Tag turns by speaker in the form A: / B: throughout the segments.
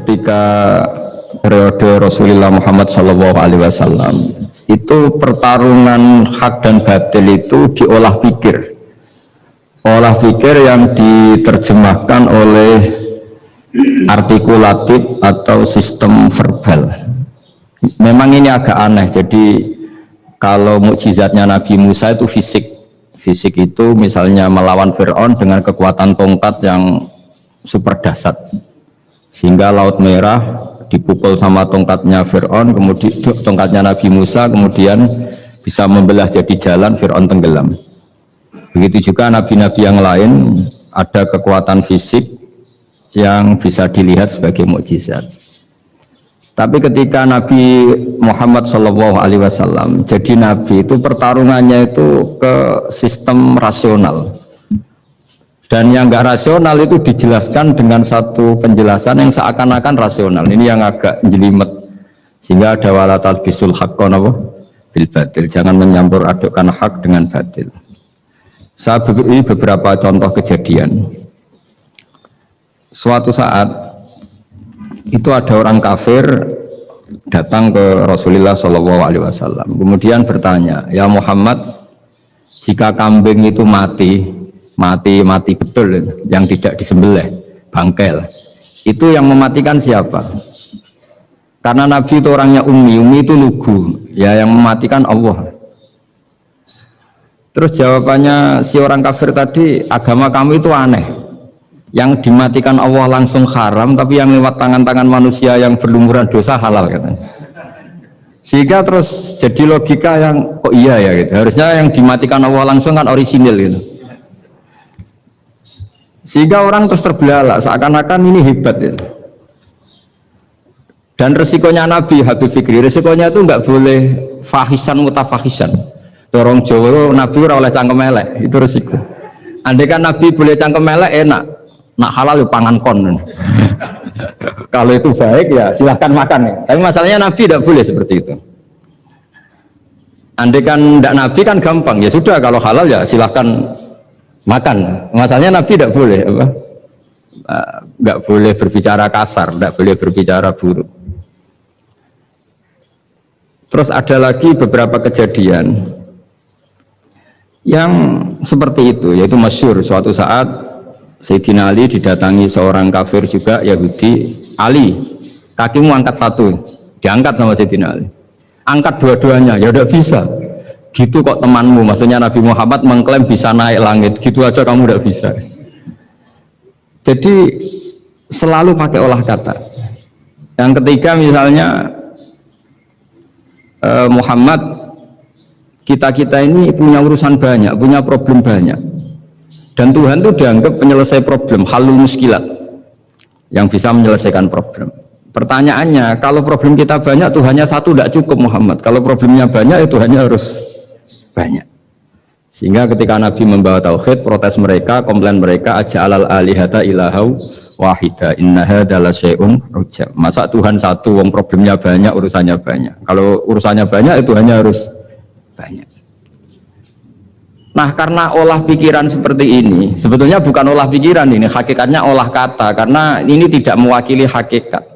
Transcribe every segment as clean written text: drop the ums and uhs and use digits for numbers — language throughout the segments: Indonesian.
A: ketika periode Rasulullah Muhammad SAW itu pertarungan hak dan batil itu diolah pikir. Olah pikir yang diterjemahkan oleh artikulatif atau sistem verbal. Memang ini agak aneh. Jadi kalau mukjizatnya Nabi Musa itu fisik. Fisik itu misalnya melawan Fir'aun dengan kekuatan tongkat yang super dahsyat. Sehingga Laut Merah dipukul sama tongkatnya Fir'aun, kemudian tongkatnya Nabi Musa, kemudian bisa membelah jadi jalan, Fir'aun tenggelam. Begitu juga nabi-nabi yang lain ada kekuatan fisik yang bisa dilihat sebagai mukjizat. Tapi ketika Nabi Muhammad SAW jadi nabi itu pertarungannya itu ke sistem rasional. Dan yang enggak rasional itu dijelaskan dengan satu penjelasan yang seakan-akan rasional. Ini yang agak jelimet. Sehingga ada wala talbisul haqqo bil batil. Jangan menyampur adukkan hak dengan batil. Saya beri beberapa contoh kejadian. Suatu saat itu ada orang kafir datang ke Rasulullah SAW. Kemudian bertanya, ya Muhammad, jika kambing itu mati betul, yang tidak disembelih, bangkel, itu yang mematikan siapa? Karena Nabi itu orangnya ummi itu lugu, ya yang mematikan Allah. Terus jawabannya si orang kafir tadi, agama kamu itu aneh, yang dimatikan Allah langsung haram, tapi yang lewat tangan-tangan manusia yang berlumuran dosa halal katanya. Sehingga terus jadi logika yang kok iya ya gitu. Harusnya yang dimatikan Allah langsung kan orisinil gitu. Sehingga orang terus terbelalak seakan-akan ini hebat gitu. Dan resikonya Nabi Habib Fikri, resikonya itu nggak boleh fahisan mutafahisan. Dorong Jawa Nabi ora oleh cangkem elek, itu resiko. Andai kan Nabi boleh cangkem elek enak, nak halal ya pangan kon. Kalau itu baik ya silahkan makan ya. Tapi masalahnya Nabi tidak boleh seperti itu. Andai kan tidak Nabi kan gampang, ya sudah kalau halal ya silahkan makan. Masalahnya Nabi tidak boleh apa? Nggak boleh berbicara kasar, nggak boleh berbicara buruk. Terus ada lagi beberapa kejadian yang seperti itu, yaitu masyhur suatu saat Sayyidina Ali didatangi seorang kafir juga Yahudi. Ali, kakimu angkat satu, diangkat sama Sayyidina Ali. Angkat dua-duanya, ya udah bisa. Gitu kok temanmu, maksudnya Nabi Muhammad mengklaim bisa naik langit, gitu aja kamu udah bisa. Jadi selalu pakai olah kata. Yang ketiga misalnya Muhammad, kita ini punya urusan banyak, punya problem banyak, dan Tuhan itu dianggap penyelesai problem, halul muskilat, yang bisa menyelesaikan problem. Pertanyaannya, kalau problem kita banyak, Tuhannya satu tidak cukup Muhammad. Kalau problemnya banyak, Tuhannya harus banyak. Sehingga ketika Nabi membawa tauhid, protes mereka, komplain mereka, aja'alal alihata ilahau wahida innaha dala syai'un rujab. Masa Tuhan satu, wong problemnya banyak, urusannya banyak. Kalau urusannya banyak, Tuhannya harus banyak. Nah, karena olah pikiran seperti ini, sebetulnya bukan olah pikiran ini, hakikatnya olah kata, karena ini tidak mewakili hakikat.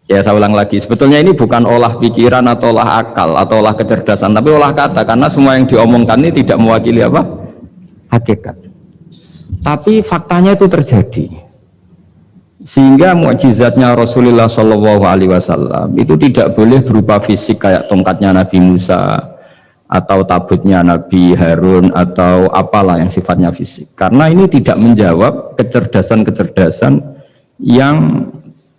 A: Ya, saya ulang lagi, sebetulnya ini bukan olah pikiran atau olah akal atau olah kecerdasan, tapi olah kata, karena semua yang diomongkan ini tidak mewakili apa? Hakikat. Tapi faktanya itu terjadi. Sehingga mukjizatnya Rasulullah SAW itu tidak boleh berupa fisik kayak tongkatnya Nabi Musa atau tabutnya Nabi Harun atau apalah yang sifatnya fisik, karena ini tidak menjawab kecerdasan-kecerdasan yang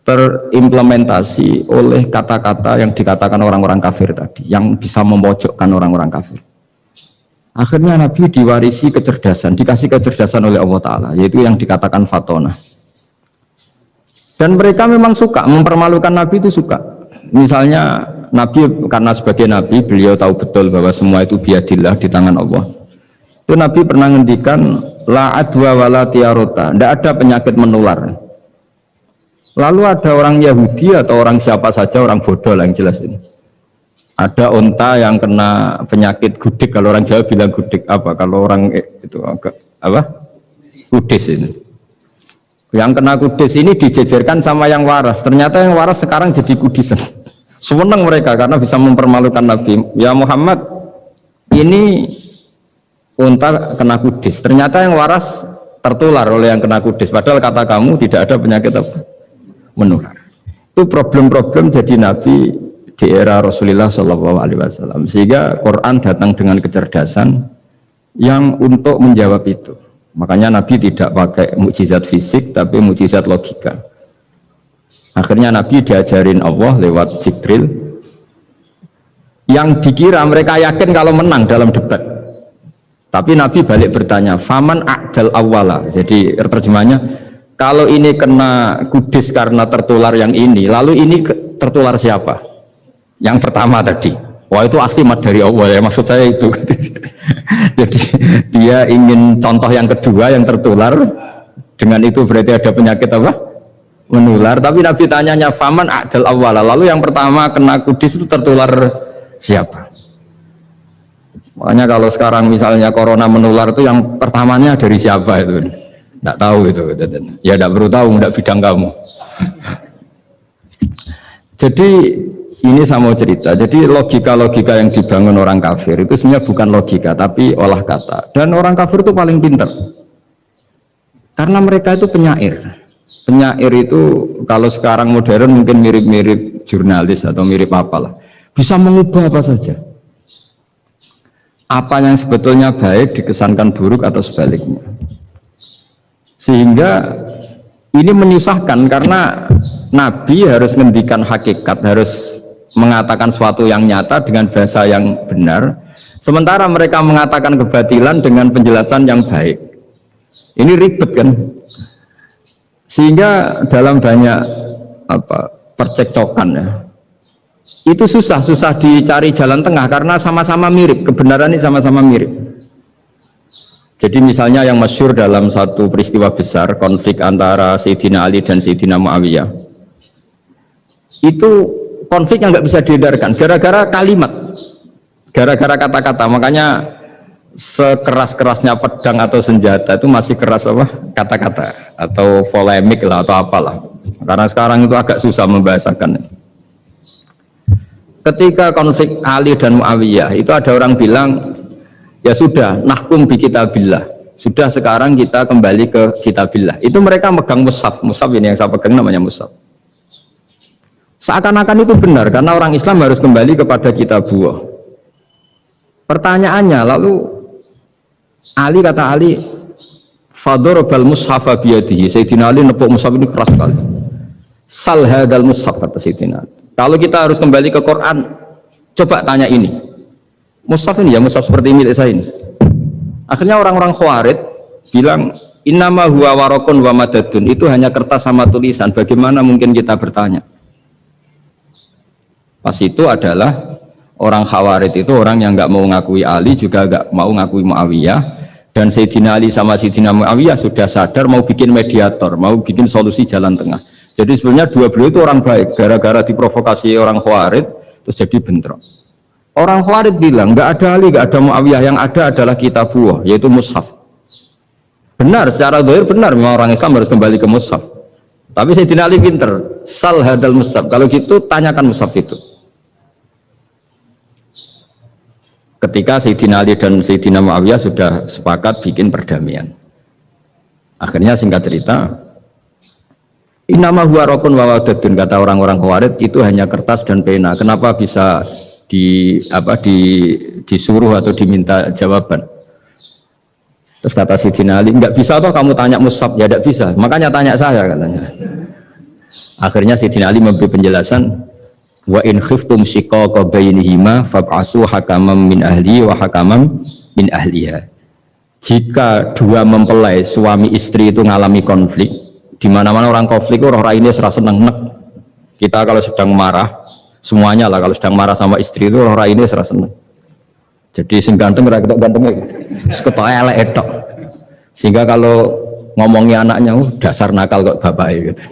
A: terimplementasi oleh kata-kata yang dikatakan orang-orang kafir tadi, yang bisa memojokkan orang-orang kafir. Akhirnya Nabi diwarisi kecerdasan, dikasih kecerdasan oleh Allah Ta'ala, yaitu yang dikatakan fatonah. Dan mereka memang suka, mempermalukan Nabi itu suka. Misalnya Nabi, karena sebagai Nabi, beliau tahu betul bahwa semua itu biadillah, di tangan Allah. Itu Nabi pernah ngendikan, la adwa wala tiarota, tidak ada penyakit menular. Lalu ada orang Yahudi atau orang siapa saja, orang bodoh lah yang jelas ini. Ada unta yang kena penyakit gudik, kalau orang Jawa bilang gudik apa, kalau orang itu apa? Kudis ini. Yang kena kudus ini dijejerkan sama yang waras. Ternyata yang waras sekarang jadi kudisan. Senang mereka karena bisa mempermalukan Nabi. Ya Muhammad, ini unta kena kudus. Ternyata yang waras tertular oleh yang kena kudus. Padahal kata kamu tidak ada penyakit apa? Menular. Itu problem-problem jadi Nabi di era Rasulullah SAW. Sehingga Quran datang dengan kecerdasan yang untuk menjawab itu. Makanya Nabi tidak pakai mukjizat fisik, tapi mukjizat logika. Akhirnya Nabi diajarin Allah lewat Jibril, yang dikira mereka yakin kalau menang dalam debat. Tapi Nabi balik bertanya, faman a'dal awwala. Jadi terjemahnya, kalau ini kena kudis karena tertular yang ini, lalu ini tertular siapa? Yang pertama tadi, wah itu asli mat dari Allah ya, maksud saya itu. Jadi dia ingin contoh yang kedua yang tertular, dengan itu berarti ada penyakit apa? Menular. Tapi Nabi tanyanya faman a'dal awwala, lalu yang pertama kena kudis itu tertular siapa? Makanya kalau sekarang misalnya corona menular itu yang pertamanya dari siapa itu? Tidak tahu itu. Ya tidak perlu tahu, tidak bidang kamu. Jadi ini saya mau cerita, jadi logika-logika yang dibangun orang kafir itu sebenarnya bukan logika, tapi olah kata. Dan orang kafir itu paling pintar, karena mereka itu penyair. Penyair itu kalau sekarang modern mungkin mirip-mirip jurnalis atau mirip apalah, bisa mengubah apa saja. Apa yang sebetulnya baik dikesankan buruk atau sebaliknya. Sehingga ini menyusahkan karena Nabi harus ngendikan hakikat, harus mengatakan sesuatu yang nyata dengan bahasa yang benar, sementara mereka mengatakan kebatilan dengan penjelasan yang baik. Ini ribet kan? Sehingga dalam banyak percekcokan ya, itu susah dicari jalan tengah karena sama-sama mirip, kebenaran ini sama-sama mirip. Jadi misalnya yang masyhur dalam satu peristiwa besar, konflik antara Sayyidina Ali dan Sayyidina Muawiyah, itu konflik yang nggak bisa diedarkan gara-gara kalimat, gara-gara kata-kata. Makanya sekeras-kerasnya pedang atau senjata itu masih keras apa? Kata-kata atau polemik lah atau apalah. Karena sekarang itu agak susah membahasakan. Ketika konflik Ali dan Muawiyah itu ada orang bilang, ya sudah, nahkum bi kitabillah. Sudah sekarang kita kembali ke kitabillah. Itu mereka megang mushaf. Mushaf ini yang saya pegang namanya mushaf. Seakan-akan itu benar karena orang Islam harus kembali kepada kitabullah. Pertanyaannya lalu Ali kata Ali, fadorobal mushafa biyadihi. Sayyidina Ali nepuk mushaf ini keras sekali. Sal hadal mushaf kata Sayyidina Ali. Kalau kita harus kembali ke Quran, coba tanya ini. Mushaf ini ya mushaf seperti milik saya ini. Akhirnya orang-orang Khawarij bilang, innama huwa warakun wa madadun. Itu hanya kertas sama tulisan. Bagaimana mungkin kita bertanya? Pas itu adalah orang Khawarij itu orang yang nggak mau ngakui Ali, juga nggak mau ngakui Muawiyah. Dan Sayyidina Ali sama Sayyidina Muawiyah sudah sadar mau bikin mediator, mau bikin solusi jalan tengah. Jadi sebenarnya dua beliau itu orang baik, gara-gara diprovokasi orang Khawarij terus jadi bentrok. Orang Khawarij bilang nggak ada Ali, nggak ada Muawiyah, yang ada adalah kitabullah, yaitu mushaf. Benar, secara zahir benar, memang orang Islam harus kembali ke mushaf. Tapi Sayyidina Ali pinter, sal hadal mushaf. Kalau gitu tanyakan mushaf itu. Ketika Sayyidina Ali dan Sayyidina Muawiyah sudah sepakat bikin perdamaian. Akhirnya singkat cerita, innama huwa rakun wa wadadun, kata orang-orang Khawarij itu hanya kertas dan pena. Kenapa bisa disuruh atau diminta jawaban? Terus kata Sayyidina Ali, enggak bisa toh kamu tanya mushaf. Ya enggak bisa, makanya tanya saya katanya. Akhirnya Sayyidina Ali memberi penjelasan, wa in khiftum shiqaqa bainihima fab'asu hakaman min ahli wa hakaman min ahliha. Jika dua mempelai suami istri itu ngalami konflik, di mana-mana orang konflik orang raine serasa seneng nek. Kita kalau sedang marah, semuanya lah kalau sedang marah sama istri itu orang raine serasa seneng. Jadi sing ganteng ora ketok gantenge. Wis ketok elek etok. Sehingga kalau ngomongin anaknya, dasar nakal kok bapaknya gitu.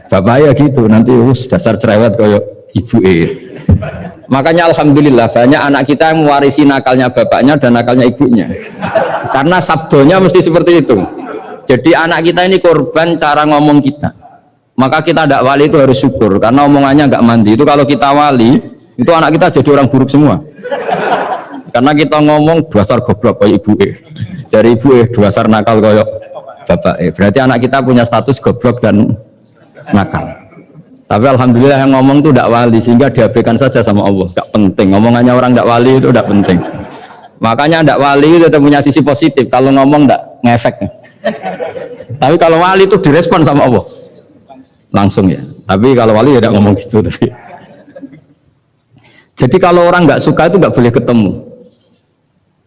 A: Bapaknya gitu, nanti dasar cerewet kayak ibu. Makanya alhamdulillah banyak anak kita yang mewarisi nakalnya bapaknya dan nakalnya ibunya. Karena sabdonya mesti seperti itu. Jadi anak kita ini korban cara ngomong kita. Maka kita tidak wali itu harus syukur karena omongannya nggak mandi. Itu kalau kita wali, itu anak kita jadi orang buruk semua. Karena kita ngomong dasar goblok kayak ibu dari ibu dasar nakal kayak bapak berarti anak kita punya status goblok dan nakal. Tapi alhamdulillah yang ngomong itu tidak wali sehingga diabaikan saja sama Allah. Gak penting omongannya orang tidak wali itu tidak penting. Makanya tidak wali itu punya sisi positif. Kalau ngomong tidak ngefek. Tapi kalau wali itu direspon sama Allah langsung ya. Tapi kalau wali ya tidak ngomong gitu. Tapi. Jadi kalau orang nggak suka itu nggak boleh ketemu.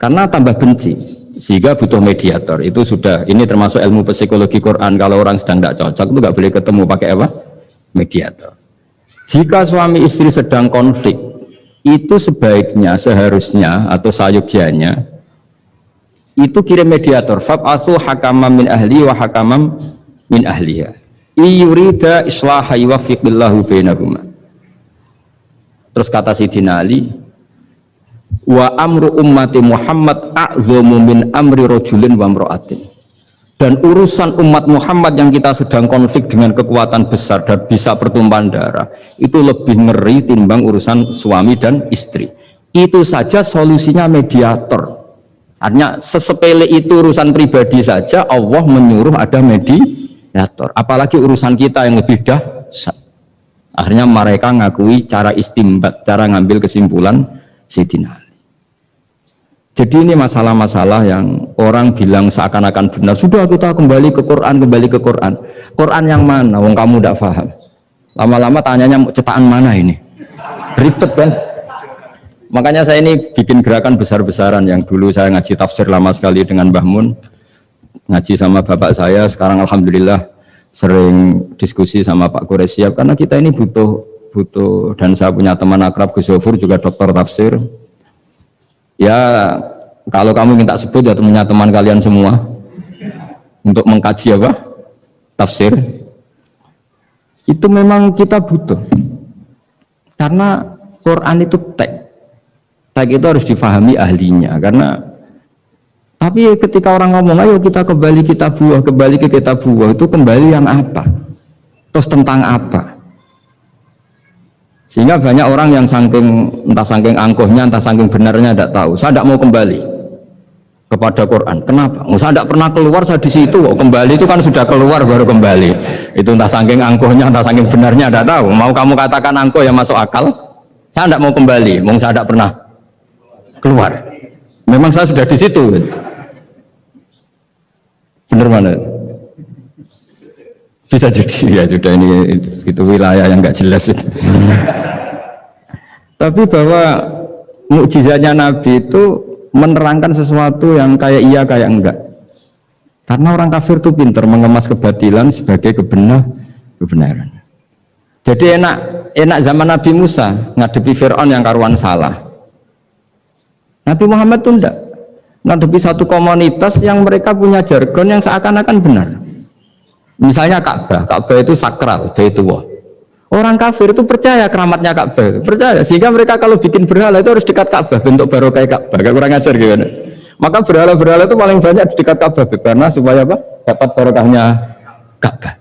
A: Karena tambah benci, sehingga butuh mediator. Itu sudah, ini termasuk ilmu psikologi Quran. Kalau orang sedang tidak cocok itu nggak boleh ketemu, pakai apa? Mediator. Jika suami istri sedang konflik, itu sebaiknya, seharusnya atau sayugyanya itu kirim mediator. Fab'athu hakamam min ahli wa hakamam min ahliha. Iyurida islaha yuwaffiqillahu bainahuma. Terus kata Sidina Ali, wa amru ummati Muhammad a'zamu min amri rajulin wa imra'atin. Dan urusan umat Muhammad yang kita sedang konflik dengan kekuatan besar dan bisa pertumpahan darah itu lebih ngeri timbang urusan suami dan istri. Itu saja solusinya mediator. Artinya sesepele itu urusan pribadi saja Allah menyuruh ada mediator. Apalagi urusan kita yang lebih dahsyat. Akhirnya mereka ngakui cara istimbat, cara ngambil kesimpulan Sidina Ali. Jadi ini masalah-masalah yang orang bilang seakan-akan benar. Sudah kita kembali ke Quran, kembali ke Quran. Quran yang mana? Wong kamu tidak paham. Lama-lama tanyanya cetakan mana ini? Ribet kan? Makanya saya ini bikin gerakan besar-besaran yang dulu saya ngaji tafsir lama sekali dengan Mbah Mun. Ngaji sama bapak saya, sekarang alhamdulillah sering diskusi sama Pak Quraisyab karena kita ini butuh dan saya punya teman akrab Gus Zofur juga dokter tafsir. Ya kalau kamu minta sebut ya temannya teman kalian semua untuk mengkaji apa? Tafsir. Itu memang kita butuh. Karena Quran itu teks. Teks itu harus difahami ahlinya karena tapi ketika orang ngomong ayo kita kembali kitab buah, kembali ke kitab buah itu kembali yang apa? Terus tentang apa? Sehingga banyak orang yang entah saking angkuhnya, entah saking benarnya tidak tahu. Saya tidak mau kembali kepada Quran. Kenapa? Saya tidak pernah keluar, saya di situ. Kembali itu kan sudah keluar baru kembali. Itu entah saking angkuhnya, entah saking benarnya tidak tahu. Mau kamu katakan angkuh yang masuk akal? Saya tidak mau kembali. Saya tidak pernah keluar. Memang saya sudah di situ. Benar mana? Bisa jadi ya sudah ini itu wilayah yang nggak jelas itu. Tapi bahwa mukjizatnya Nabi itu menerangkan sesuatu yang kayak iya kayak enggak. Karena orang kafir itu pintar mengemas kebatilan sebagai kebenaran. Jadi enak zaman Nabi Musa ngadepi Fir'aun yang karuan salah. Nabi Muhammad itu enggak. Ngadepi satu komunitas yang mereka punya jargon yang seakan-akan benar. Misalnya Ka'bah itu sakral, Baitullah. Orang kafir itu percaya keramatnya Ka'bah, percaya. Sehingga mereka kalau bikin berhala itu harus dekat Ka'bah, bentuk barokah Ka'bah. Kurang ajar gimana? Maka berhala-berhala itu paling banyak di dekat Ka'bah karena supaya apa? Dapat barokahnya Ka'bah.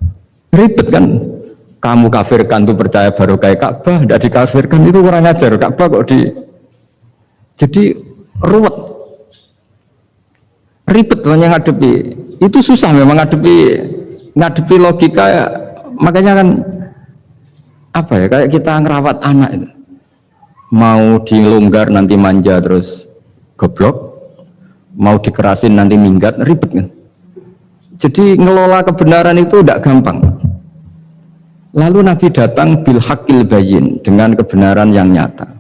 A: Ribet kan? Kamu kafirkan tuh percaya barokah Ka'bah, tidak dikafirkan itu kurang ajar. Ka'bah kok jadi ruwet. Ribet banyak ngadepi. Itu susah memang ngadepi logika ya. Makanya kan apa ya kayak kita ngerawat anak itu mau dilonggar nanti manja terus goblok, mau dikerasin nanti minggat, ribet kan. Jadi ngelola kebenaran itu tidak gampang. Lalu Nabi datang bil haqqil bayyin dengan kebenaran yang nyata.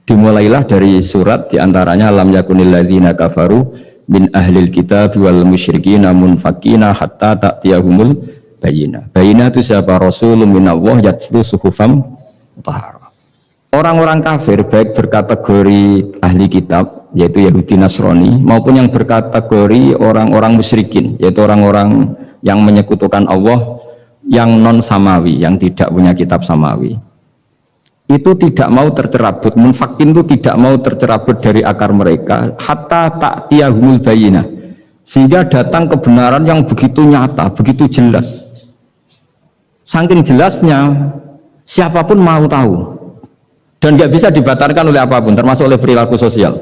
A: Dimulailah dari surat diantaranya lam yakunil ladzina kafaru min ahlil kitab wal musyrikin munfakina hatta ta'tiyahumul bayina. Bayina itu siapa? Rasulun minallah yatlu suhufam tahara. Orang-orang kafir baik berkategori ahli kitab yaitu Yahudi Nasrani maupun yang berkategori orang-orang musyrikin yaitu orang-orang yang menyekutukan Allah yang non samawi, yang tidak punya kitab samawi. Itu tidak mau tercerabut, munfakin itu tidak mau tercerabut dari akar mereka hatta ta'tiyahumul bayinah, Sehingga datang kebenaran yang begitu nyata, begitu jelas. Saking jelasnya, siapapun mau tahu. Dan nggak bisa dibatalkan oleh apapun, termasuk oleh perilaku sosial.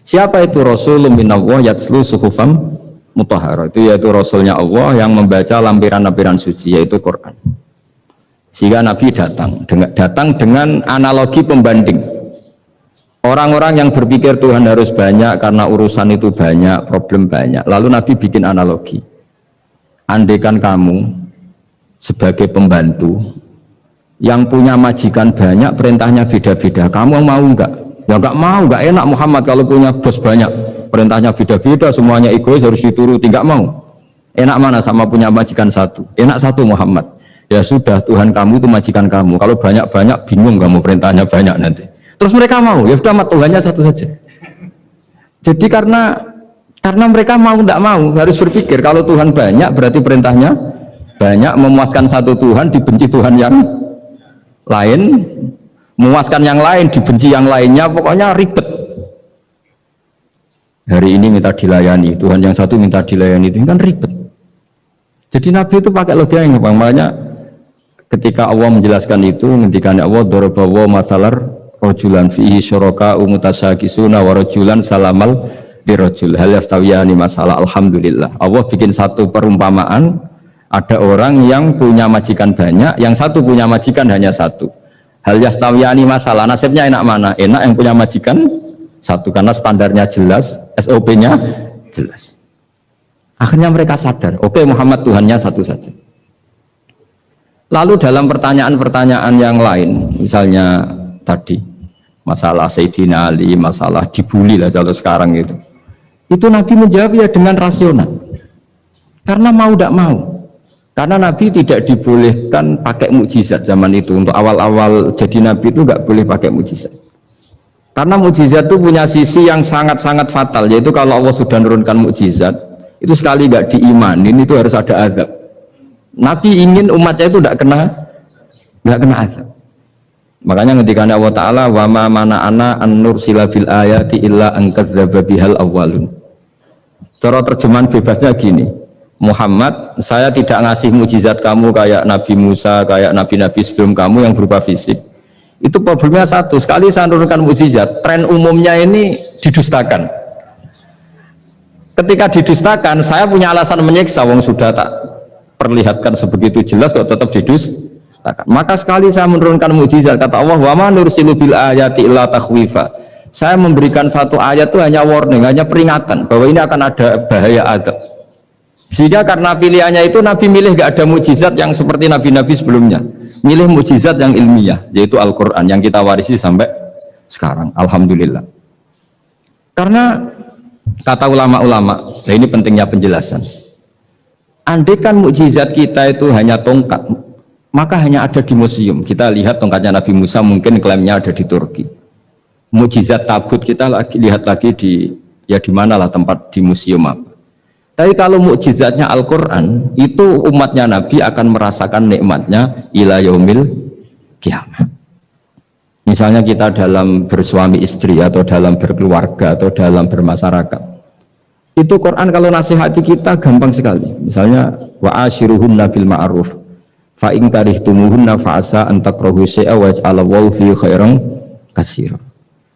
A: Siapa itu? Rasulun minallah yatslu suhufam mutahharah. Itu yaitu Rasulnya Allah yang membaca lampiran-lampiran suci, yaitu Quran. Sehingga Nabi datang dengan analogi pembanding. Orang-orang yang berpikir Tuhan harus banyak karena urusan itu banyak, problem banyak. Lalu Nabi bikin analogi. Andaikan kamu sebagai pembantu yang punya majikan banyak, perintahnya beda-beda, kamu mau enggak? Ya enggak mau, enggak enak Muhammad kalau punya bos banyak, perintahnya beda-beda, semuanya egois harus dituruti, enggak mau. Enak mana sama punya majikan satu? Enak satu Muhammad. Ya sudah, Tuhan kamu itu majikan kamu. Kalau banyak-banyak bingung kamu perintahnya banyak nanti. Terus mereka mau, ya sudah Tuhannya satu saja. Jadi karena mereka mau tidak mau, harus berpikir kalau Tuhan banyak berarti perintahnya banyak, memuaskan satu Tuhan dibenci Tuhan yang lain, memuaskan yang lain dibenci yang lainnya, pokoknya ribet. Hari ini minta dilayani, Tuhan yang satu minta dilayani, itu kan ribet. Jadi Nabi itu pakai logika yang makanya ketika Allah menjelaskan itu, ketika Allah darabawa masalar rajulan fihi syuraka umutasakisuna wa rajulan salamal birajul hal yastawiyani masalah. Alhamdulillah Allah bikin satu perumpamaan, ada orang yang punya majikan banyak, yang satu punya majikan hanya satu. Hal yastawiyani masalah, nasibnya enak mana? Enak yang punya majikan satu karena standarnya jelas, SOP-nya jelas. Akhirnya mereka sadar, oke, Muhammad Tuhannya satu saja. Lalu dalam pertanyaan-pertanyaan yang lain, misalnya tadi masalah Sayyidina Ali, masalah dibully lah kalau sekarang itu Nabi menjawab ya dengan rasional, karena mau tidak mau, karena Nabi tidak dibolehkan pakai mukjizat zaman itu. Untuk awal-awal jadi Nabi itu nggak boleh pakai mukjizat, karena mukjizat itu punya sisi yang sangat-sangat fatal, yaitu kalau Allah sudah menurunkan mukjizat itu sekali nggak diimanin itu harus ada azab. Nabi ingin umatnya itu nggak kena azab. Makanya ketika Allah Ta'ala wa ma mana ana an nursila fil ayati illa an kadzdzaba bihal awwalun. Cara terjemahan bebasnya gini, Muhammad, saya tidak ngasih mukjizat kamu kayak Nabi Musa, kayak nabi-nabi sebelum kamu yang berupa fisik. Itu problemnya satu, sekali saya menurunkan mukjizat, tren umumnya ini didustakan. Ketika didustakan, saya punya alasan menyiksa, wong sudah tak perlihatkan sebegitu jelas kok tetap didustakan. Maka sekali saya menurunkan mukjizat, kata Allah, wa ma nursilu bil ayati illa takhwifa. Saya memberikan satu ayat itu hanya warning, hanya peringatan bahwa ini akan ada bahaya azab. Sehingga karena pilihannya itu Nabi milih gak ada mukjizat yang seperti nabi-nabi sebelumnya, milih mukjizat yang ilmiah, yaitu Al-Quran yang kita warisi sampai sekarang. Alhamdulillah. Karena kata ulama-ulama, nah ini pentingnya penjelasan. Andaikan mukjizat kita itu hanya tongkat, maka hanya ada di museum. Kita lihat tongkatnya Nabi Musa, mungkin klaimnya ada di Turki. Mukjizat tabut kita lihat lagi di mana lah tempat di museum apa. Tapi kalau mukjizatnya Al-Quran, itu umatnya Nabi akan merasakan nikmatnya ila yaumil kiamat. Misalnya kita dalam bersuami istri atau dalam berkeluarga atau dalam bermasyarakat, itu Quran kalau nasihati kita gampang sekali. Misalnya wa ashiruhunna bil ma'ruf fa in karihtumuhunna fa asa an takrahu syai'a wa yaj'alallahu fi khairan katsira.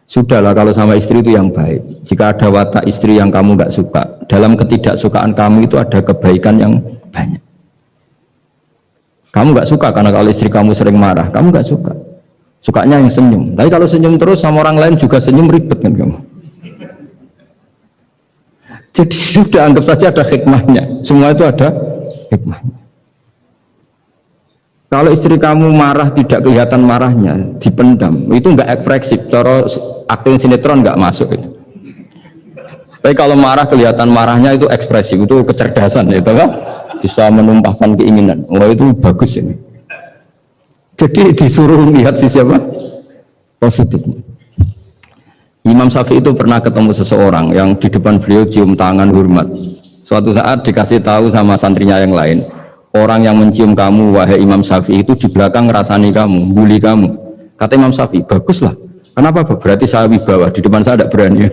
A: Sudahlah kalau sama istri itu yang baik. Jika ada watak istri yang kamu nggak suka, dalam ketidaksukaan kamu itu ada kebaikan yang banyak. Kamu nggak suka karena kalau istri kamu sering marah, kamu nggak suka. Sukanya yang senyum. Tapi kalau senyum terus sama orang lain juga senyum, ribet kan kamu. Jadi sudah anggap saja ada hikmahnya. Semua itu ada hikmahnya. Kalau istri kamu marah tidak kelihatan marahnya, dipendam, itu enggak ekspresif. Cara akting sinetron enggak masuk itu. Tapi kalau marah kelihatan marahnya itu ekspresif, itu kecerdasan, itu kan bisa menumpahkan keinginan. Wah itu bagus ini. Jadi disuruh lihat sisi apa? Positifnya. Imam Syafi'i itu pernah ketemu seseorang yang di depan beliau cium tangan hormat. Suatu saat dikasih tahu sama santrinya yang lain, orang yang mencium kamu wahai Imam Syafi'i itu di belakang ngerasani kamu, bully kamu. Kata Imam Syafi'i, baguslah. Kenapa? Berarti saya wibawa, di depan saya tidak berani.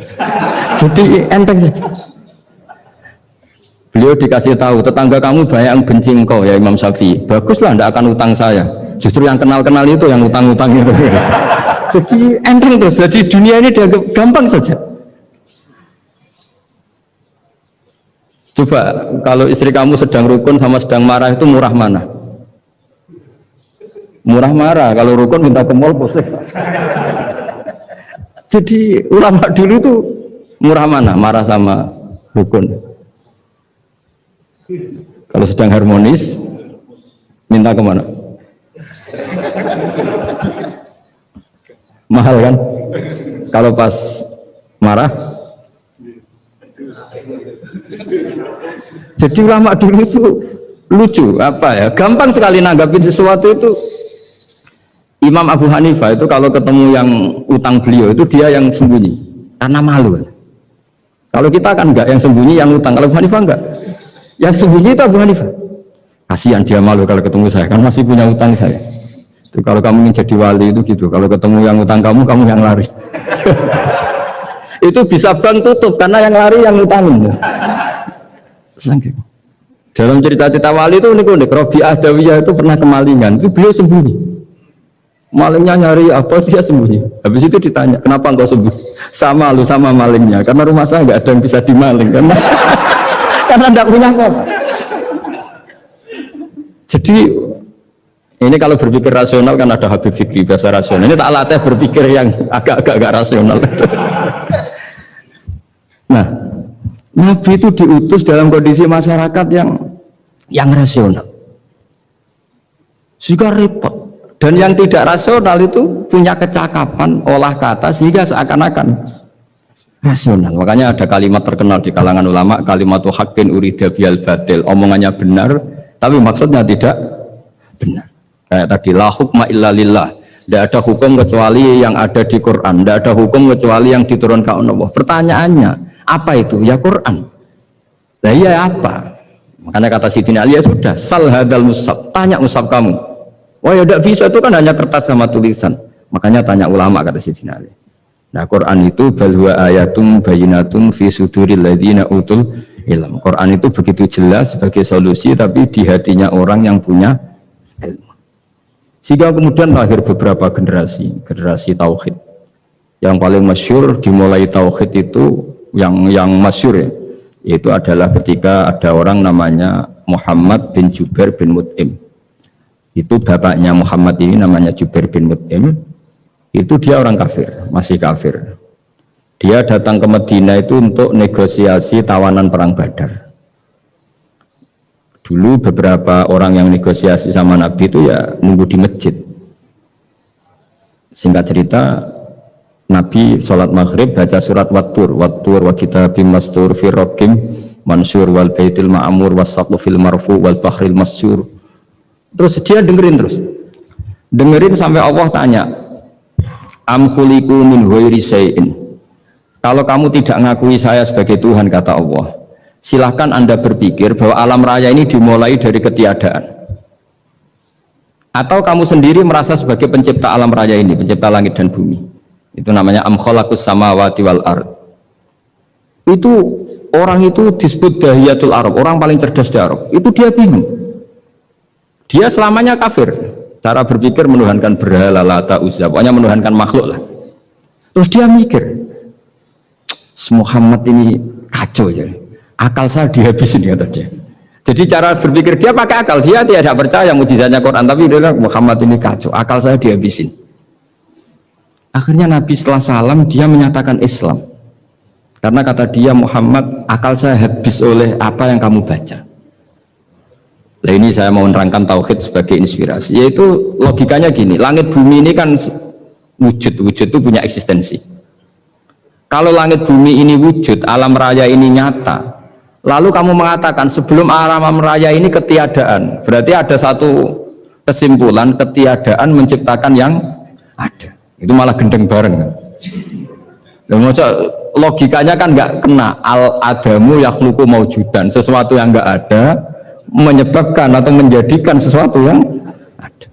A: Jadi enteng saja. Beliau dikasih tahu, tetangga kamu banyak yang benci engkau ya Imam Syafi'i. Baguslah, tidak akan utang saya. Justru yang kenal-kenal itu yang utang-utang itu. Jadi enteng terus. Jadi dunia ini dianggap gampang saja. Coba kalau istri kamu sedang rukun sama sedang marah itu murah mana? Murah marah. Kalau rukun minta ke mall pusing. Jadi ulama dulu tuh murah mana? Marah sama rukun. Kalau sedang harmonis, minta kemana? Mahal kan? Kalau pas marah, jadi ulama dulu itu lucu, apa ya? Gampang sekali nanggapin sesuatu itu. Imam Abu Hanifah itu kalau ketemu yang utang beliau itu dia yang sembunyi, karena malu. Kalau kita kan enggak yang sembunyi, yang utang. Kalau Abu Hanifah enggak. Yang sembunyi itu Abu Hanifah. Kasihan dia malu kalau ketemu saya, kan masih punya utang saya. Itu kalau kamu ingin jadi wali itu gitu. Kalau ketemu yang utang kamu yang lari. Itu bisa bank tutup karena yang lari yang utangin. Dalam cerita-cerita wali itu unik-unik. Robi'ah Dawiyah itu pernah kemalingan, itu beliau sembunyi. Malingnya nyari apa dia sembunyi. Habis itu ditanya, kenapa engkau sembunyi? Sama lu sama malingnya, karena rumah saya nggak ada yang bisa dimaling karena tidak punya apa-apa. Jadi ini kalau berpikir rasional kan ada Habib Fikri bahasa rasional. Ini tak latih berpikir yang agak-agak rasional. Nah, Nabi itu diutus dalam kondisi masyarakat yang rasional. Sehingga repot. Dan yang tidak rasional itu punya kecakapan olah kata sehingga seakan-akan rasional. Makanya ada kalimat terkenal di kalangan ulama, kalimatu haqqin urida bial batil. Omongannya benar, tapi maksudnya tidak benar. Kayak tadi, la hukma illa lillah. Tidak ada hukum kecuali yang ada di Quran. Tidak ada hukum kecuali yang diturunkan Allah. Pertanyaannya, apa itu? Ya Quran. Nah iya apa? Makanya kata Sidina Ali, ya sudah, sal hadal mushaf. Tanya mushaf kamu. Oh ya tidak bisa, itu kan hanya kertas sama tulisan. Makanya tanya ulama, kata Sidina Ali. Nah Quran itu balwa ayatum bayinatun fi suduril ladzina utul ilm. Quran itu begitu jelas sebagai solusi, tapi di hatinya orang yang punya ilmu. Sehingga kemudian lahir beberapa generasi tauhid. Yang paling masyhur dimulai tauhid itu yang masyhur ya, itu adalah ketika ada orang namanya Muhammad bin Jubair bin Mut'im. Itu bapaknya Muhammad ini namanya Jubair bin Mut'im. Itu dia orang kafir, masih kafir. Dia datang ke Madinah itu untuk negosiasi tawanan perang Badar. Dulu beberapa orang yang negosiasi sama Nabi itu ya nunggu di masjid. Singkat cerita, Nabi sholat maghrib baca surat Wattur wa kitabim mastur fi raqim mansur wal baitil ma'mur was-saqfu fil marfu wal bahril masyur. Terus dia dengerin sampai Allah tanya, am khuliqu min ghairi syai'in. Kalau kamu tidak ngakui saya sebagai Tuhan, kata Allah, silahkan Anda berpikir bahwa alam raya ini dimulai dari ketiadaan. Atau kamu sendiri merasa sebagai pencipta alam raya ini, pencipta langit dan bumi. Itu namanya am khalaqus samawati wal ard. Itu orang itu disebut dahiyatul Arab, orang paling cerdas di Arab. Itu dia bingung. Dia selamanya kafir. Cara berpikir menuhankan berhala, Lata, Uzza, pokoknya menuhankan makhluk lah. Terus dia mikir, Muhammad ini kacau ya, akal saya dihabisin, kata dia. Jadi cara berpikir dia pakai akal, dia tidak percaya mukjizatnya Quran, tapi dia bilang Muhammad ini kacau, akal saya dihabisin. Akhirnya Nabi setelah salam dia menyatakan Islam, karena kata dia, Muhammad, akal saya habis oleh apa yang kamu baca. Nah ini saya mau menerangkan tauhid sebagai inspirasi, yaitu logikanya gini, langit bumi ini kan wujud itu punya eksistensi. Kalau langit bumi ini wujud, alam raya ini nyata, lalu kamu mengatakan sebelum alam raya ini ketiadaan, berarti ada satu kesimpulan ketiadaan menciptakan yang ada. Itu malah gendeng bareng. Logikanya kan nggak kena, al-adamu yakhluqu maujudan, sesuatu yang nggak ada menyebabkan atau menjadikan sesuatu yang ada.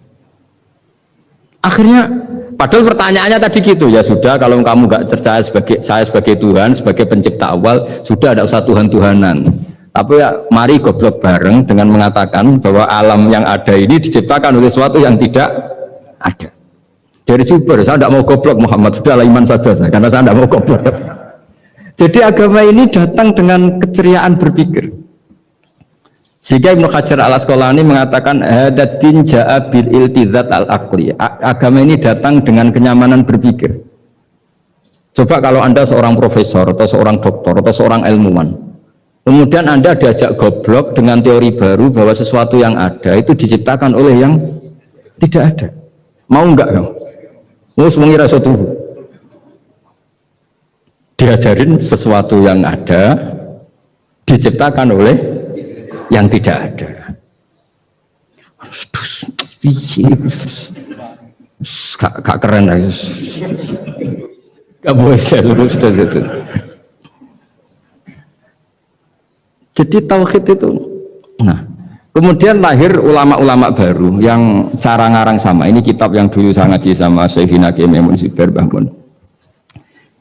A: Akhirnya, padahal pertanyaannya tadi gitu, ya sudah kalau kamu nggak percaya saya sebagai Tuhan, sebagai pencipta awal, sudah ada usah Tuhan-Tuhanan. Tapi ya, mari goblok bareng dengan mengatakan bahwa alam yang ada ini diciptakan oleh sesuatu yang tidak ada. Dari Juber, saya tidak mau goblok Muhammad, sudahlah iman saja saya, karena saya tidak mau goblok. Jadi agama ini datang dengan keceriaan berpikir. Sehingga Ibnu Hajar al-Asqalani mengatakan hadatin ja'a bil iltizat al-aqli. Agama ini datang dengan kenyamanan berpikir. Coba kalau Anda seorang profesor atau seorang doktor atau seorang ilmuwan, kemudian Anda diajak goblok dengan teori baru bahwa sesuatu yang ada itu diciptakan oleh yang tidak ada. Mau enggak kamu? Mus mengira suatu diajarin sesuatu yang ada diciptakan oleh yang tidak ada. Gak keren lah. Gak boleh saya lurus itu. Jadi tauhid itu. Nah, kemudian lahir ulama-ulama baru yang cara ngarang sama. Ini kitab yang dulu saya ngaji sama Syekhina Kiai Maimun Zubair Mbah Mun.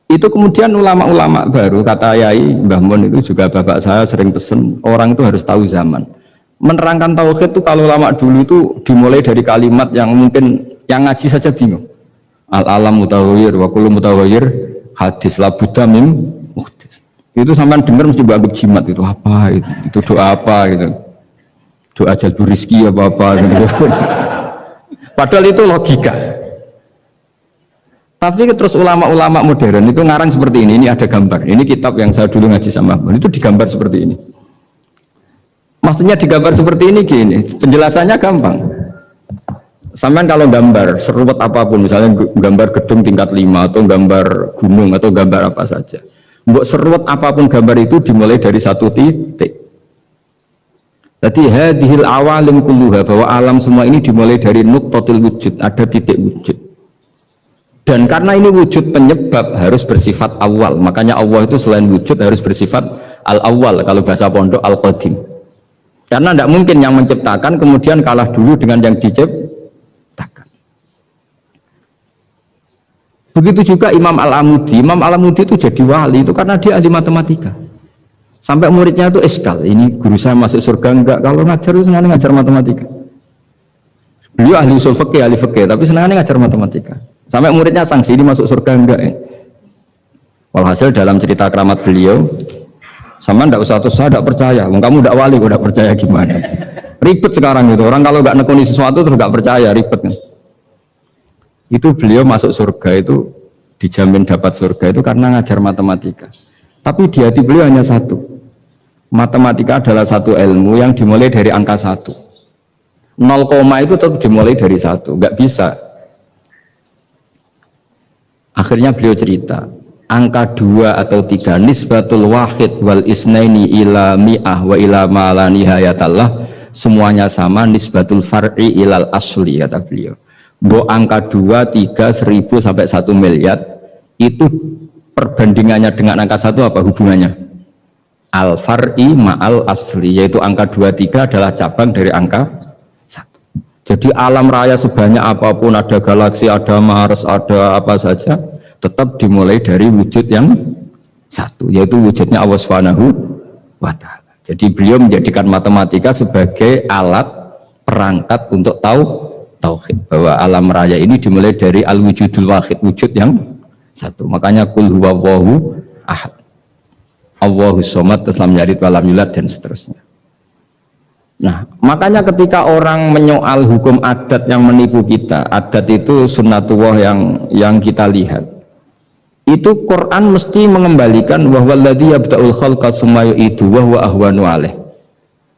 A: Itu kemudian ulama-ulama baru, kata Yai Mbah Mun itu juga bapak saya sering pesen, orang itu harus tahu zaman. Menerangkan tauhid itu kalau ulama dulu itu dimulai dari kalimat yang mungkin yang ngaji saja bingung. Al-alam mutawir wa kullu mutawir hadis la budda mim muhdis. Itu sampean dengar mesti bangun jimat itu apa itu doa apa gitu. Doa jalbur rizki apa gitu. Padahal itu logika. Tapi terus ulama-ulama modern itu ngarang seperti ini ada gambar. Ini kitab yang saya dulu ngaji sama Mbak, itu digambar seperti ini. Maksudnya digambar seperti ini gini, penjelasannya gampang. Sampai kalau gambar seruat apapun, misalnya gambar gedung tingkat 5 atau gambar gunung atau gambar apa saja. Mbok seruat apapun gambar itu dimulai dari satu titik. Jadi hadhil awalim kulluha, bahwa alam semua ini dimulai dari nuqtatil wujud, ada titik wujud. Dan karena ini wujud penyebab harus bersifat awal, makanya Allah itu selain wujud harus bersifat al-awwal, kalau bahasa pondok al-qadim. Karena tidak mungkin yang menciptakan kemudian kalah dulu dengan yang diciptakan. Begitu juga Imam Al-Amudi. Imam Al-Amudi itu jadi wali itu karena dia ahli matematika. Sampai muridnya itu eskal, ini guru saya masuk surga enggak, kalau ngajar itu senang ngajar matematika. Beliau ahli usul fikih, ahli fikih, tapi senangnya ngajar matematika. Sampai muridnya sanksi, ini masuk surga enggak ya? Walhasil dalam cerita keramat beliau, sama ndak usah terus saya tidak percaya, kamu tidak wali, tidak percaya gimana? Ribet sekarang itu, orang kalau nggak nekuni sesuatu terus nggak percaya, ribet kan? Itu beliau masuk surga itu dijamin dapat surga itu karena ngajar matematika. Tapi di hati beliau hanya satu, matematika adalah satu ilmu yang dimulai dari angka 1. 0, itu tetap dimulai dari 1, nggak bisa. Akhirnya beliau cerita, angka 2 atau 3 nisbatul wahid wal isnaini ila mi'ah wa ila ma la nihayatallah, semuanya sama, nisbatul far'i ilal asli, kata beliau. Mbok angka 2, 3, 1000 sampai 1 miliar itu perbandingannya dengan angka 1 apa hubungannya? Al far'i ma'al asli, yaitu angka 2, 3 adalah cabang dari angka 1. Jadi alam raya sebanyak apapun, ada galaksi, ada Mars, ada apa saja, tetap dimulai dari wujud yang 1, yaitu wujudnya Allah Subhanahu wa ta'ala. Jadi beliau menjadikan matematika sebagai alat perangkat untuk tahu tauhid, bahwa alam raya ini dimulai dari al-wujudul wahid, wujud yang 1. Makanya kul huwallahu ahad, Allahus somad, lam yalid walam yulad, dan seterusnya. Nah, makanya ketika orang menyoal hukum adat yang menipu kita, adat itu sunnatullah yang kita lihat, itu Quran mesti mengembalikan wahwaladzi yabda'ul khalqa tsumma yu'idu wa huwa ahwanu alaih.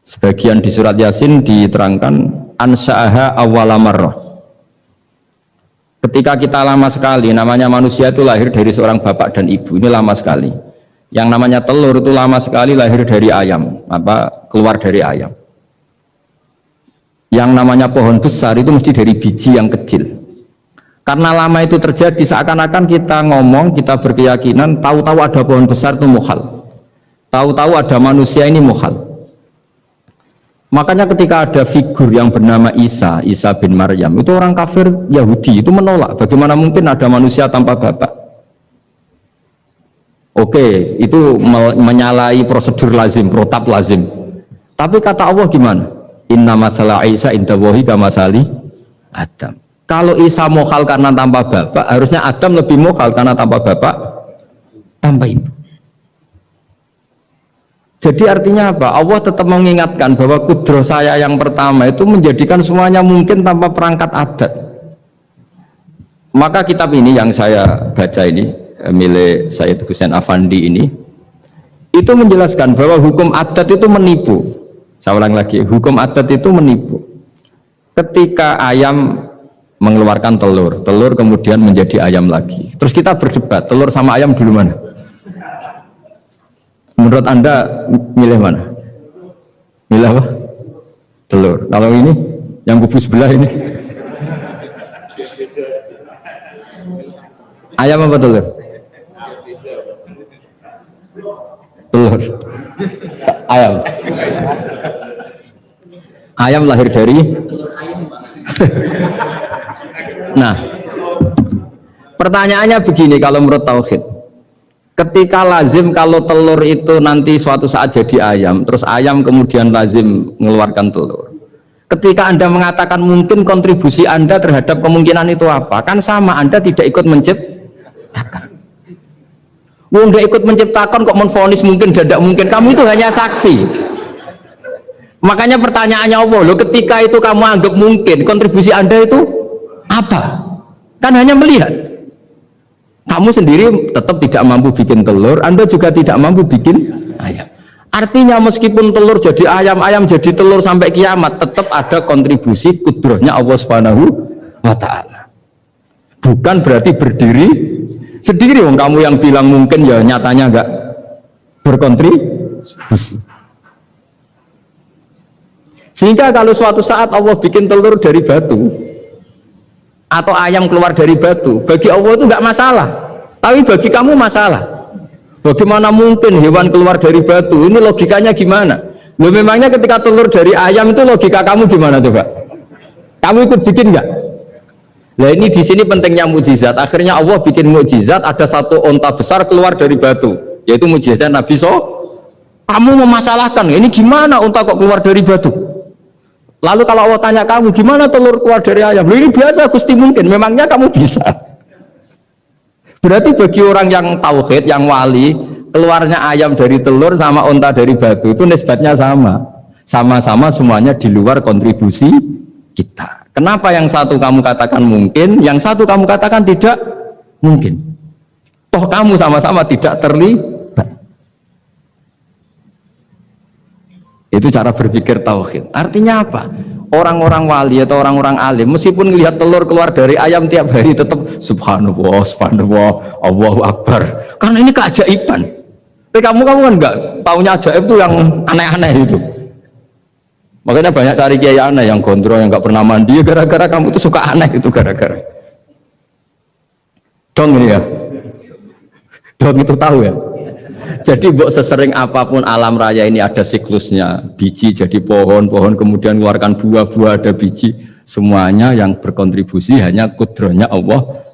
A: Sebagian di surat Yasin diterangkan ansha'aha awwala marrah. Ketika kita lama sekali, namanya manusia itu lahir dari seorang bapak dan ibu, ini lama sekali. Yang namanya telur itu lama sekali lahir dari ayam, keluar dari ayam. Yang namanya pohon besar itu mesti dari biji yang kecil. Karena lama itu terjadi, seakan-akan kita ngomong, kita berkeyakinan tahu-tahu ada pohon besar itu muhal, tahu-tahu ada manusia ini muhal. Makanya ketika ada figur yang bernama Isa bin Maryam, itu orang kafir Yahudi itu menolak, bagaimana mungkin ada manusia tanpa bapak. Oke, itu menyalahi prosedur lazim, protap lazim. Tapi kata Allah gimana? Inna masalah Isa indawahi kamasali Adam. Kalau Isa mokal karena tanpa bapak, harusnya Adam lebih mokal karena tanpa bapak, tanpa ibu. Jadi artinya apa? Allah tetap mengingatkan bahwa kudroh saya yang pertama itu menjadikan semuanya mungkin tanpa perangkat adat. Maka kitab ini yang saya baca ini, milik Sayyid Husain Afandi ini, itu menjelaskan bahwa hukum adat itu menipu. Saya ulang lagi, hukum adat itu menipu. Ketika ayam mengeluarkan telur, telur kemudian menjadi ayam lagi. Terus kita berdebat, telur sama ayam dulu mana? Menurut Anda milih mana? Milih apa? Telur. Kalau ini, yang kubu sebelah ini, ayam apa telur? Telur. Ayam. Ayam lahir dari. Nah, pertanyaannya begini kalau menurut tauhid. Ketika lazim kalau telur itu nanti suatu saat jadi ayam, terus ayam kemudian lazim mengeluarkan telur. Ketika Anda mengatakan mungkin kontribusi Anda terhadap kemungkinan itu apa? Kan sama, Anda tidak ikut menciptakan. Wong nggak ikut menciptakan kok menfonis mungkin dan tidak mungkin. Kamu itu hanya saksi. Makanya pertanyaannya Allah, loh ketika itu kamu anggap mungkin, kontribusi Anda itu apa? Kan hanya melihat. Kamu sendiri tetap tidak mampu bikin telur, Anda juga tidak mampu bikin ayam. Artinya meskipun telur jadi ayam, ayam jadi telur sampai kiamat, tetap ada kontribusi kudrohnya Allah Subhanahu wa Ta'ala. Bukan berarti berdiri sendiri. Wong kamu yang bilang mungkin ya nyatanya enggak berkontribusi. Sehingga kalau suatu saat Allah bikin telur dari batu atau ayam keluar dari batu, bagi Allah itu enggak masalah. Tapi bagi kamu masalah. Bagaimana mungkin hewan keluar dari batu? Ini logikanya gimana? Loh memangnya ketika telur dari ayam itu logika kamu gimana coba? Kamu ikut bikin enggak? Nah ini di sini pentingnya mukjizat. Akhirnya Allah bikin mukjizat, ada satu onta besar keluar dari batu, yaitu mukjizat Nabi Kamu memasalahkan, ini gimana onta kok keluar dari batu? Lalu kalau Allah tanya kamu, gimana telur keluar dari ayam? Loh ini biasa, Gusti mungkin. Memangnya kamu bisa? Berarti bagi orang yang tauhid, yang wali, keluarnya ayam dari telur sama onta dari batu itu nisbatnya sama. Sama-sama semuanya di luar kontribusi kita. Kenapa yang satu kamu katakan mungkin, yang satu kamu katakan tidak mungkin? Toh kamu sama-sama tidak terlibat. Itu cara berpikir tauhid. Artinya apa? Orang-orang wali atau orang-orang alim meskipun melihat telur keluar dari ayam tiap hari tetap subhanallah, subhanallah, Allahu Akbar. Karena ini keajaiban. Tapi kamu kan enggak taunya ajaib itu yang aneh-aneh itu. Makanya banyak cari kiai aneh yang gondrong, yang enggak pernah mandi gara-gara kamu itu suka aneh itu gara-gara. Dong ini ya. Dong itu tahu ya. Jadi buat sesering apapun alam raya ini ada siklusnya, biji jadi pohon, pohon kemudian keluarkan buah-buah ada biji, semuanya yang berkontribusi hanya kudrohnya Allah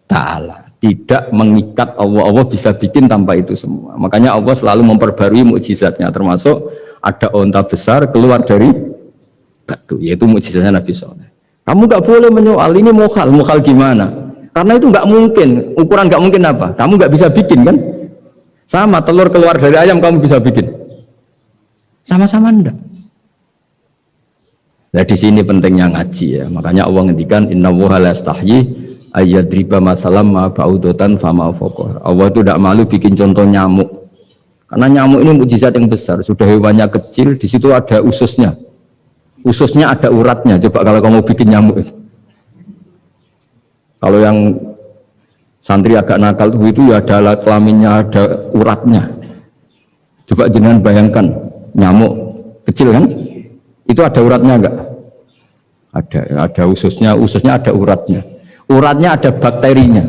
A: Ta'ala, tidak mengikat Allah bisa bikin tanpa itu semua. Makanya Allah selalu memperbarui mukjizatnya, termasuk ada onta besar keluar dari batu, yaitu mukjizatnya Nabi Soleh. Kamu nggak boleh menyoal ini mukhal gimana? Karena itu nggak mungkin, ukuran nggak mungkin apa? Kamu nggak bisa bikin kan? Sama telur keluar dari ayam kamu bisa bikin, sama-sama enggak. Nah di sini pentingnya ngaji ya. Makanya Allah ngendikan innallaha la yastahyi ayyadriba masalam ma ba'udatan fama fawqa. Allah itu tidak malu bikin contoh nyamuk. Karena nyamuk ini mukjizat yang besar. Sudah hewannya kecil, di situ ada ususnya. Ususnya ada uratnya. Coba kalau kamu bikin nyamuk itu. Kalau yang santri agak nakal itu ya ada alat kelaminnya, ada uratnya. Coba jangan bayangkan nyamuk kecil kan? Itu ada uratnya enggak? Ada ususnya ada uratnya. Uratnya ada bakterinya.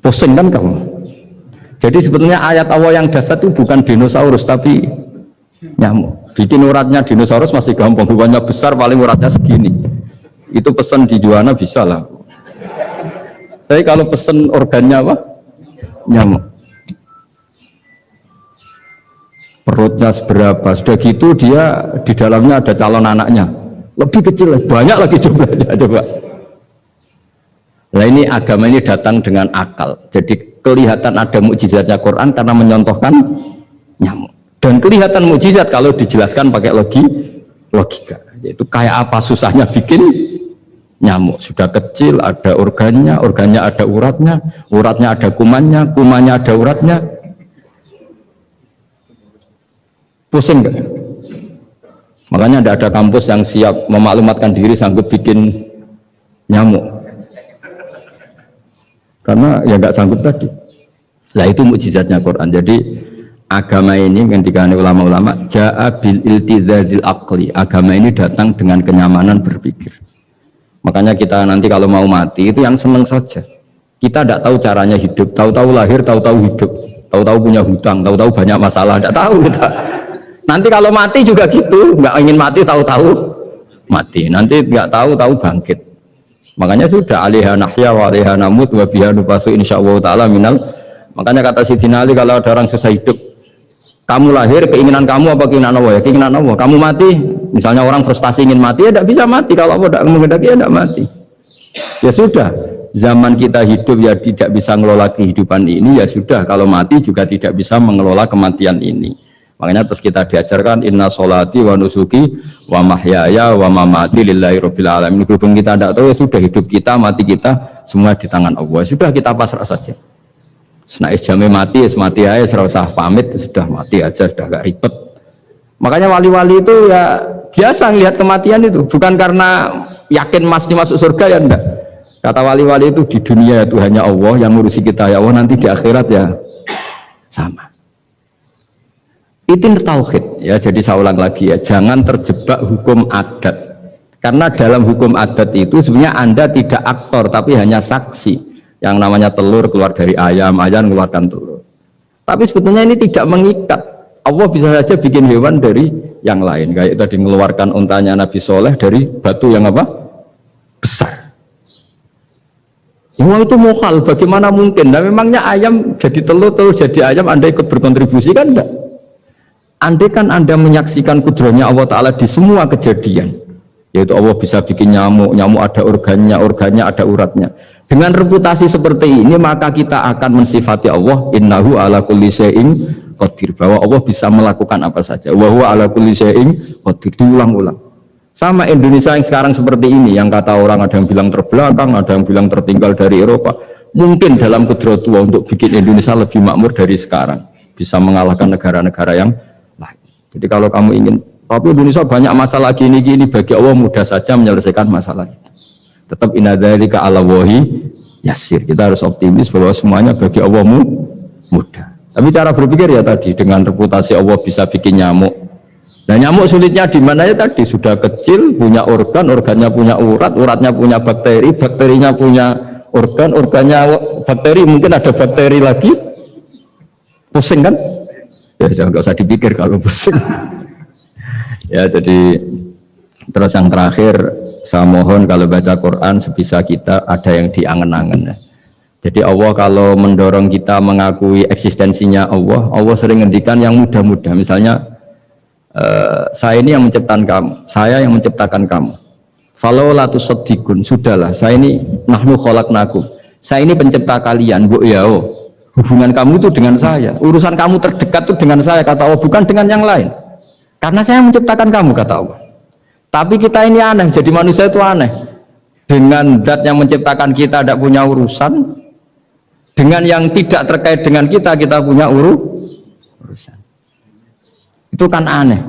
A: Pusing kan kamu? Jadi sebetulnya ayat Allah yang dasar itu bukan dinosaurus tapi nyamuk. Bikin uratnya dinosaurus masih gampang, hewannya besar paling uratnya segini. Itu pesan di Juwana bisa lah. Tapi kalau pesen organnya apa? Nyamuk. Perutnya seberapa? Sudah gitu dia di dalamnya ada calon anaknya. Lebih kecil, banyak lagi jumlahnya coba. Nah ini agama ini datang dengan akal. Jadi kelihatan ada mukjizatnya Quran karena menyontohkan nyamuk. Dan kelihatan mukjizat kalau dijelaskan pakai logika. Yaitu kayak apa susahnya bikin nyamuk. Sudah kecil, ada organnya, organnya ada uratnya, uratnya ada kumannya, kumannya ada uratnya. Pusing gak? Makanya tidak ada kampus yang siap memaklumatkan diri sanggup bikin nyamuk. Karena ya nggak sanggup tadi. Nah itu mukjizatnya Quran. Jadi agama ini ketika ulama-ulama ja'a bil iltizazil aqli. Agama ini datang dengan kenyamanan berpikir. Makanya kita nanti kalau mau mati itu yang seneng saja. Kita tidak tahu caranya hidup, tahu-tahu lahir, tahu-tahu hidup, tahu-tahu punya hutang, tahu-tahu banyak masalah, tidak tahu kita. Nanti kalau mati juga gitu, nggak ingin mati tahu-tahu mati. Nanti nggak tahu-tahu bangkit. Makanya sudah alaiha nahya wa alaiha namut wa biha nubasu insyaallah taala minal. Makanya kata Sidina Ali kalau ada orang susah hidup, kamu lahir keinginan kamu apa keinginan Allah? Ya keinginan Allah. Kamu mati, misalnya orang frustasi ingin mati ya tidak bisa mati, kalau Allah tidak menghendaki ya tidak mati. Ya sudah, zaman kita hidup ya tidak bisa mengelola kehidupan ini, ya sudah kalau mati juga tidak bisa mengelola kematian ini. Makanya terus kita diajarkan inna sholati wa nusuki wa mahyaya wa mamati lillahi rabbil alamin. Berhubung kita tidak tahu ya sudah, hidup kita, mati kita semua di tangan Allah. Sudah kita pasrah saja. Senais jamnya mati, mati aja, serasa pamit, sudah mati aja, sudah gak ribet. Makanya wali-wali itu ya biasa ngelihat kematian itu, bukan karena yakin pasti masuk surga ya enggak. Kata wali-wali itu di dunia itu hanya Allah yang ngurusi kita, ya Allah, nanti di akhirat ya sama. Itu tauhid ya. Jadi saya ulang lagi ya, jangan terjebak hukum adat, karena dalam hukum adat itu sebenarnya Anda tidak aktor tapi hanya saksi. Yang namanya telur keluar dari ayam, ayam keluarkan telur, tapi sebetulnya ini tidak mengikat. Allah bisa saja bikin hewan dari yang lain, kayak tadi mengeluarkan untanya Nabi Soleh dari batu yang apa? Besar. Ya itu mukhal, bagaimana mungkin? Nah memangnya ayam jadi telur, telur jadi ayam, Anda ikut berkontribusi kan enggak? Andai kan Anda menyaksikan kudrahnya Allah Ta'ala di semua kejadian, yaitu Allah bisa bikin nyamuk, nyamuk ada organnya, organnya ada uratnya. Dengan reputasi seperti ini, maka kita akan mensifati Allah innahu ala kulli syai'in qadir, bahwa Allah bisa melakukan apa saja. Wa huwa ala kulli syai'in qadir, diulang-ulang. Sama Indonesia yang sekarang seperti ini, yang kata orang ada yang bilang terbelakang, ada yang bilang tertinggal dari Eropa. Mungkin dalam kudrat Allah untuk bikin Indonesia lebih makmur dari sekarang, bisa mengalahkan negara-negara yang lain. Jadi kalau kamu ingin, tapi Indonesia banyak masalah gini-gini, bagi Allah mudah saja menyelesaikan masalah itu. Tetap inna dzalika 'ala Allahi yasir. Kita harus optimis bahwa semuanya bagi Allah mudah. Tapi cara berpikir ya tadi, dengan reputasi Allah bisa bikin nyamuk. Nah nyamuk sulitnya di mana ya tadi, sudah kecil, punya organ, organnya punya urat, uratnya punya bakteri, bakterinya punya organ, organnya bakteri, mungkin ada bakteri lagi. Pusing kan? Ya jangan, nggak usah dipikir kalau pusing. Ya jadi terus yang terakhir, saya mohon kalau baca Quran sebisa kita ada yang diangen-angen ya. Jadi Allah kalau mendorong kita mengakui eksistensinya Allah, Allah sering ngendikan yang mudah-mudah. Misalnya saya ini yang menciptakan kamu, saya yang menciptakan kamu. Falau la tusaddiqun, sudahlah, saya ini nahnu khalaqnakum, saya ini pencipta kalian, bu ya. Hubungan kamu itu dengan saya, urusan kamu terdekat itu dengan saya, kata Allah, bukan dengan yang lain. Karena saya menciptakan kamu, kata Allah. Tapi kita ini aneh, jadi manusia itu aneh. Dengan zat yang menciptakan kita tidak punya urusan, dengan yang tidak terkait dengan kita punya urusan. Itu kan aneh.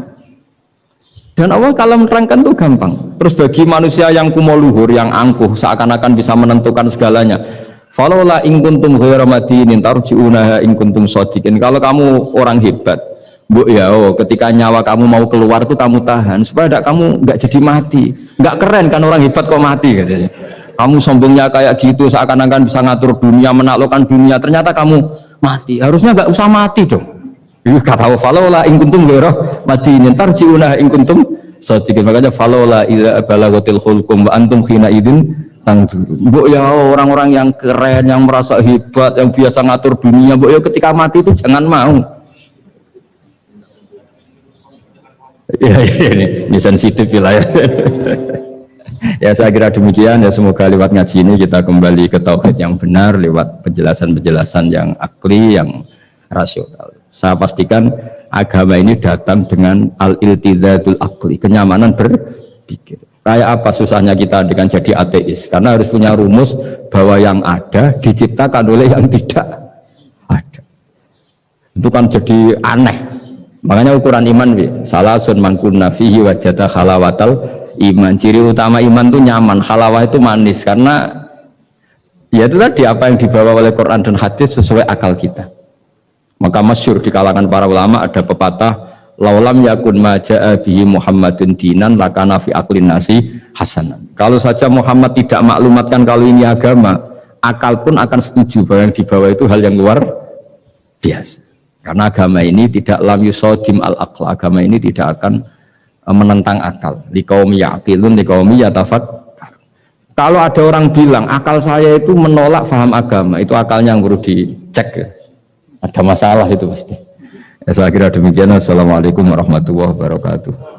A: Dan Allah kalau menerangkan itu gampang. Terus bagi manusia yang kumoluhur, yang angkuh, seakan-akan bisa menentukan segalanya, falaula in kuntum ghairu madinin tarji'unaha in kuntum shadiqin. Kalau kamu orang hebat, bu ya, ketika nyawa kamu mau keluar itu kamu tahan supaya kamu nggak jadi mati. Nggak keren kan orang hebat kok mati katanya. Kamu sombongnya kayak gitu, seakan-akan bisa ngatur dunia, menaklukkan dunia, ternyata kamu mati. Harusnya nggak usah mati dong. Kata Allah, falaula in kuntum ghairu madinin tarji'unaha in kuntum shadiqin. Makanya falaula idza balaghatil hulqum wa antum khina idzin Mbok ya orang-orang yang keren, yang merasa hebat, yang biasa ngatur dunia, mbok ya ketika mati itu jangan mau. Ya, ini sensitif ya. Ya saya kira demikian ya, semoga lewat ngaji ini kita kembali ke tauhid yang benar lewat penjelasan-penjelasan yang akli, yang rasional. Saya pastikan agama ini datang dengan al-iltizatul akli, kenyamanan berpikir. Kayak apa susahnya kita dengan jadi ateis? Karena harus punya rumus bahwa yang ada diciptakan oleh yang tidak ada. Itu kan jadi aneh. Makanya ukuran iman salasun man kunna fihi wajada halawatal iman. Ciri utama iman itu nyaman, halawah itu manis, karena ya itu tadi apa yang dibawa oleh Quran dan hadis sesuai akal kita. Maka masyhur di kalangan para ulama ada pepatah, laulam yakun maja'a bihi Muhammadun dinan lakana fi aqlin nasi hasanan. Kalau saja Muhammad tidak maklumatkan kalau ini agama, akal pun akan setuju bahwa yang dibawa itu hal yang luar biasa. Karena agama ini tidak lam yusodim al-aqla, agama ini tidak akan menentang akal. Liqaumi ya'qilun liqaumi yatafakkar. Kalau ada orang bilang akal saya itu menolak paham agama, itu akalnya yang perlu dicek ya. Ada masalah itu pasti. Ya, saya kira demikian. Assalamualaikum warahmatullahi wabarakatuh.